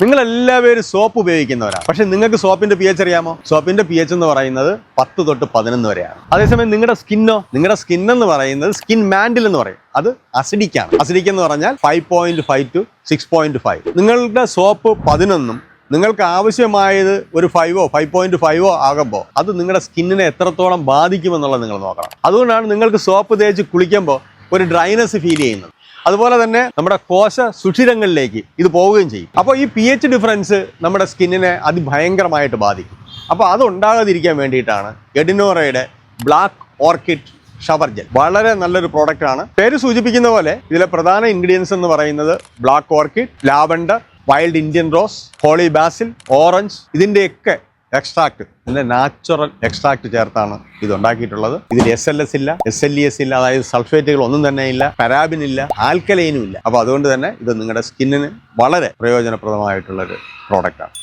നിങ്ങളെല്ലാവരും സോപ്പ് ഉപയോഗിക്കുന്നവരാണ്. പക്ഷെ നിങ്ങൾക്ക് സോപ്പിന്റെ പി എച്ച് അറിയാമോ? സോപ്പിന്റെ പി എച്ച് എന്ന് പറയുന്നത് 10 തൊട്ട് 11 വരെയാണ്. അതേസമയം നിങ്ങളുടെ സ്കിൻ എന്ന് പറയുന്നത് സ്കിൻ മാൻഡിൽ എന്ന് പറയും. അത് അസിഡിക്കാണ്. അസിഡിക് എന്ന് പറഞ്ഞാൽ 5.5 to 6.5. നിങ്ങളുടെ സോപ്പ് 11 നിങ്ങൾക്ക് ആവശ്യമായത് ഒരു 5.5 ആകുമ്പോൾ അത് നിങ്ങളുടെ സ്കിന്നിനെ എത്രത്തോളം ബാധിക്കുമെന്നുള്ളത് നിങ്ങൾ നോക്കണം. അതുകൊണ്ടാണ് നിങ്ങൾക്ക് സോപ്പ് തേച്ച് കുളിക്കുമ്പോൾ ഒരു ഡ്രൈനെസ് ഫീൽ ചെയ്യുന്നത്. അതുപോലെ തന്നെ നമ്മുടെ കോശ സുഷിരങ്ങളിലേക്ക് ഇത് പോവുകയും ചെയ്യും. അപ്പോൾ ഈ പി എച്ച് ഡിഫറൻസ് നമ്മുടെ സ്കിന്നിനെ അതിഭയങ്കരമായിട്ട് ബാധിക്കും. അപ്പോൾ അത് ഉണ്ടാകാതിരിക്കാൻ വേണ്ടിയിട്ടാണ് എഡിനോറയുടെ ബ്ലാക്ക് ഓർക്കിഡ് ഷവർ ജെൽ. വളരെ നല്ലൊരു പ്രോഡക്റ്റ് ആണ്. പേര് സൂചിപ്പിക്കുന്ന പോലെ ഇതിലെ പ്രധാന ഇൻഗ്രീഡിയൻസ് എന്ന് പറയുന്നത് black orchid, lavender, wild Indian rose, holy basil, orange, ഇതിൻ്റെയൊക്കെ എക്സ്ട്രാക്ട്, ഇതിൻ്റെ നാച്ചുറൽ എക്സ്ട്രാക്ട് ചേർത്താണ് ഇത് ഉണ്ടാക്കിയിട്ടുള്ളത്. ഇതിൽ SLS ഇല്ല, SLES ഇല്ല, അതായത് സൾഫേറ്റുകൾ ഒന്നും തന്നെ ഇല്ല, പരാബിൻ ഇല്ല, ആൽക്കലൈനും ഇല്ല. അപ്പോൾ അതുകൊണ്ട് തന്നെ ഇത് നിങ്ങളുടെ സ്കിന്നിന് വളരെ പ്രയോജനപ്രദമായിട്ടുള്ളൊരു പ്രോഡക്റ്റാണ്.